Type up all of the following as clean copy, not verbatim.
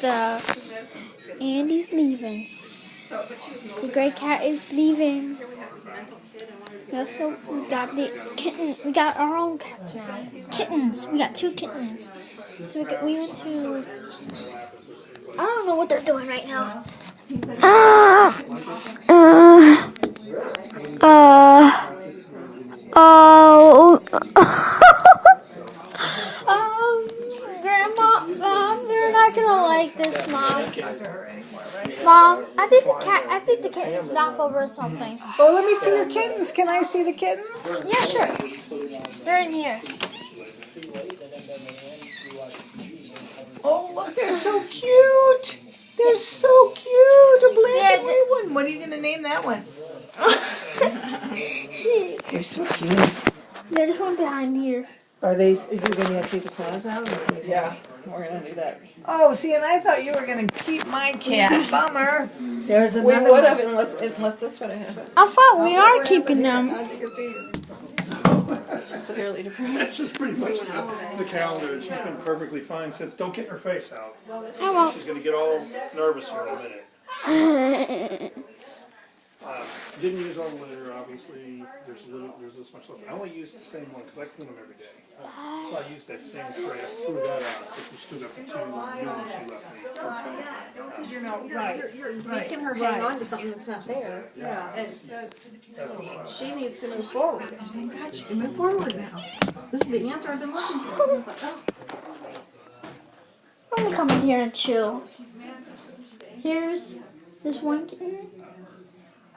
stuff. Andy's leaving. The gray cat is leaving. So we got the kitten. We got our own cats now. Kittens. We got 2 kittens. So we went to. I don't know what they're doing right now. Grandma, Mom, you're not gonna like this, Mom. Mom, I think the kittens knock over something. Oh, let me see your kittens. Can I see the kittens? Yeah, sure. They're in here. Oh, look, they're so cute. They're so cute. A black and white one. What are you going to name that one? They're so cute. There's one behind here. Are you going to have to take the claws out? Yeah, we're going to do that. Oh, see, and I thought you were going to keep my cat. Bummer. There's another. We would have unless this would have happened. I thought we are keeping them. Severely depressed. That's just pretty much the calendar. She's been perfectly fine since. Don't get her face out. I won't. She's going to get all nervous here in a minute. Didn't use all the litter, obviously. There's this much left. I only use the same one because I clean them every day. So I used that same tray. I threw that out because we still got the 2 new ones she left me. Because you're making her hang on to something that's not there. Yeah. And she needs to move forward. Thank God she can move forward now. This is the answer I've been looking for. I was like, oh. I'm gonna come in here and chill. Here's this one kitten.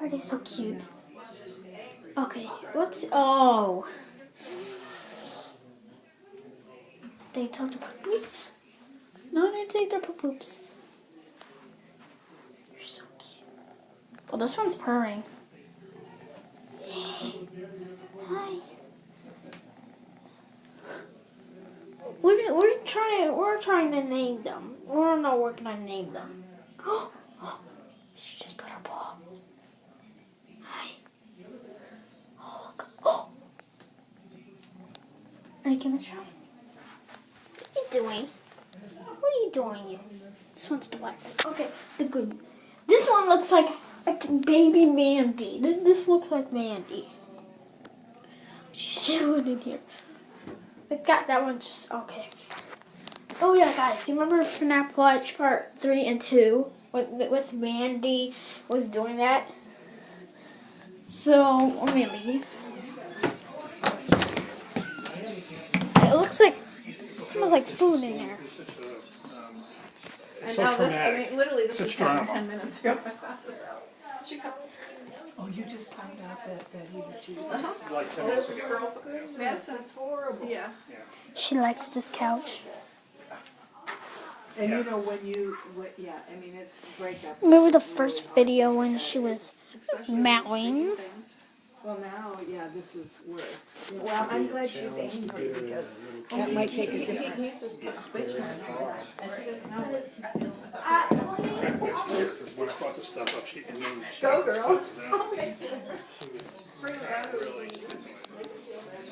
Are they so cute? Okay, oh. They took the poops. No, they take their poops. They're so cute. Oh, this one's purring. Hi. We're trying to name them. We're not working on name them. Oh, she just put her paw. Hi. Oh, look. Oh. Are you gonna try? What are you doing? What are you doing, you? This one's the black one. Okay, the good. This one looks like baby Mandy. This looks like Mandy. She's chilling in here. I got that one just okay. Oh yeah, guys, you remember FNAF Watch Part 3 and 2 with Mandy was doing that? So let me leave. It looks like it smells like food in there. And so now this, traumatic. literally this Such was drama. 10 minutes ago. She comes. Oh, you just found out that he's a cheese. Like 10 Oh, minutes this is ago. girl. Madison's horrible. Yeah. She likes this couch. And you know I mean it's breakup. Remember the first video when she was mowing? Well now, yeah, this is worse. Well, I'm glad she's angry because that might take a different. He's just bitching on and he doesn't know what he's doing. Because when I brought the stuff up, and then she Go, girl.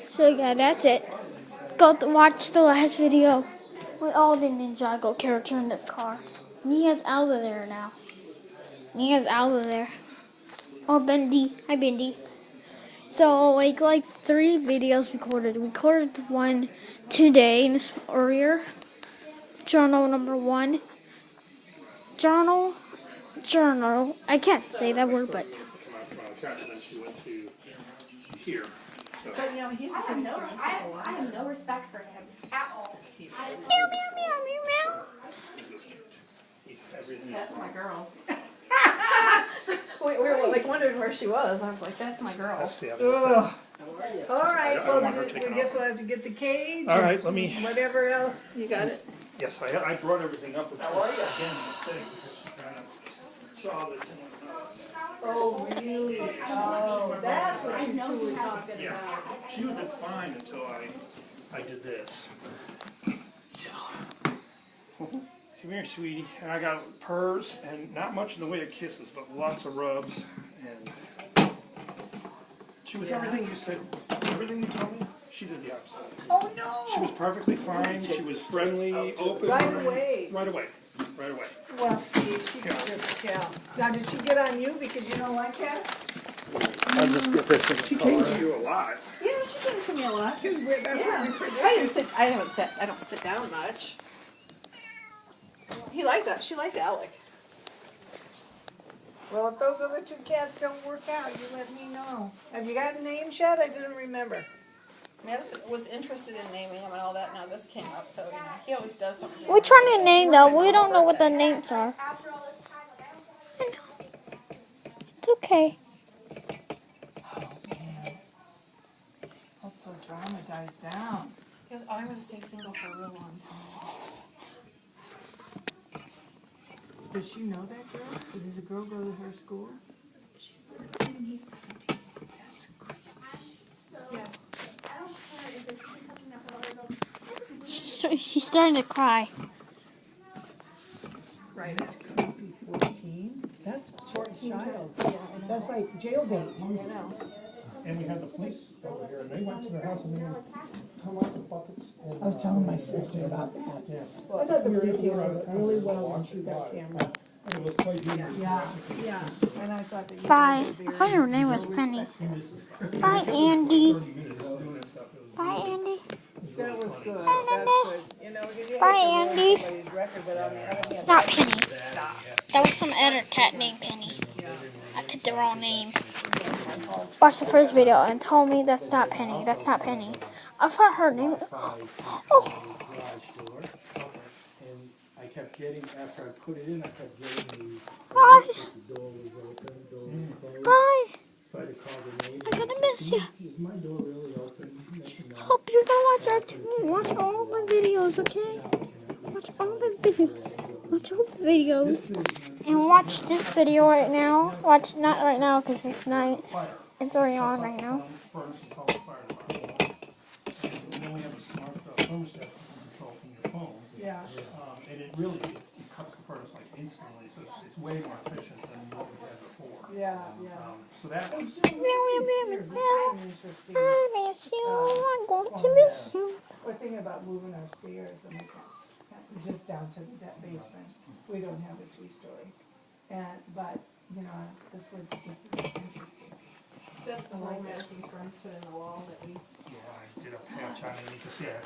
So yeah, that's it. Go watch the last video with all the Ninjago character in this car. Mia's out of there now. Mia's out of there. Oh, Bendy. Hi, Bendy. So, like 3 videos recorded. We recorded one today in this earlier. Journal number 1. Journal. I can't say that word, but. She went to here. So. But you know, he's the pretty serious. I have no respect for him at all. He's everything. That's my girl. We were like wondering where she was. I was like, that's my girl. That's the other thing. All right, I well, want her we taken guess off. we'll have to get the cage. All right, let me. Whatever else. You got it? Yes, I brought everything up. How are you? Again, mistake because she kind of saw that. Oh, really? Oh, that's what you two were talking Yeah, about. she would have been fine until I did this. Come here, sweetie. And I got purrs and not much in the way of kisses, but lots of rubs. And she was everything you said, everything you told me. She did the opposite. Oh, no. She was perfectly fine. She was friendly, open. Right away. Right away. right away. Well, see, she can just tell. Now, did she get on you because you don't like cats? I'll just get this in the color. I do a lot. Yeah, she came to me a lot. That's what we predicted. I don't sit down much. He liked that. She liked Alec. Well, if those other two cats don't work out, you let me know. Have you got names yet? I didn't remember. Madison was interested in naming him and all that. Now this came up, so he always does something. We're trying to name though. We don't know what the names are. It's okay. Oh, man. Hope the drama dies down. He goes, oh, I'm going to stay single for a real long time. Does she know that girl? Does the girl go to her school? She's 13 and he's 17. That's great. Yeah. She's starting to cry. Right, that's creepy. 14? That's a child. That's like jailbait. I know. And we had the police over here, and they went to their house and they would come out with buckets. And, I was telling my sister about that. Yeah. I thought the police handled it really well when she got cameras. It was quite humorous. Yeah, and I thought that you Bye. guys I were thought your name was Penny. Bye, Andy. 30 minutes doing that stuff. It was Bye, Andy. That was good. Bye, That's Andy. good. You know, you Bye, hate to ruin Andy. somebody's record, but on the other hand, Stop, Penny. That was some other cat named Penny. I picked the wrong name. Watched the first video and told me that's not Penny. That's not Penny. I thought her name. Oh. And I kept getting, after I put it in, I kept getting these. Bye. The door was open, the door was closed. Bye. So I had to call the neighbor. I'm gonna miss you. Is my door really open? Hope you're gonna watch our watch all of my videos, okay? Watch all my videos. Watch all the videos. And watch this video right now. Watch not right now because it's night. It's already on right now. And then we have a smart thermostat you can control from your phone. yeah. And it really, it cuts the furnace like instantly, so it's way more efficient than what we had before. Yeah, yeah. So that was, Interesting. I miss you. I'm going to miss you. We're thinking about moving our stairs and we can't, just down to the basement. We don't have a 2-story. But, you know, this is interesting. That's the line Madison's friends put in the wall that we. yeah, I did a patch on it, you can see I have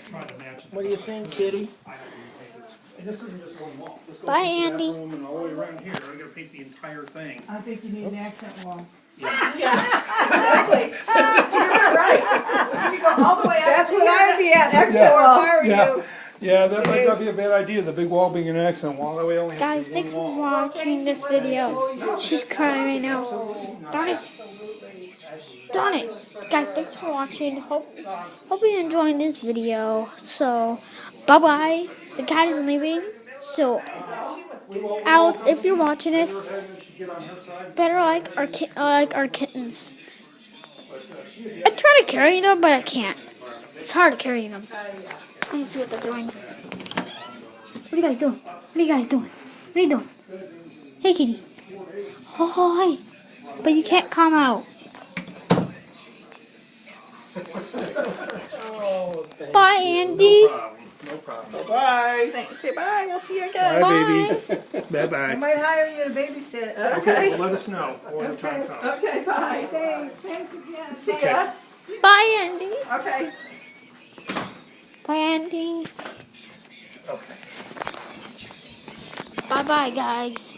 to try to match it. What do you think, Kitty? I have to repaint it. And this isn't just one wall. This goes Bye, into that Andy. room and all the way around here. I gotta paint the entire thing. I think you need an accent wall. Exactly. You're right. You go all the way up. That's what I'd be asking Exit for if wall. I were you. Yeah, that might not be a bad idea, the big wall being an accent wall, that way only Guys, has to be thanks for one wall. watching this video. She's crying right now. Darn it. Darn it. Guys, thanks for watching. Hope you're enjoying this video. So, bye-bye. The cat is leaving. So, Alex, if you're watching this, better like our kittens. I try to carry them, but I can't. It's hard to carry them. Let me see what they're doing. What are you guys doing? What are you guys doing? What are you doing? Hey, kitty. Oh, hi. But you can't come out. Bye, Andy. No problem. Bye. Thanks. Say bye. We'll see you again. Bye, baby. I Bye-bye. might hire you to babysit. Okay, well, let us know when the time comes. Okay, bye. Thanks again. See ya. Bye, Andy. Okay. Bye, Andy. Okay. Bye-bye, guys.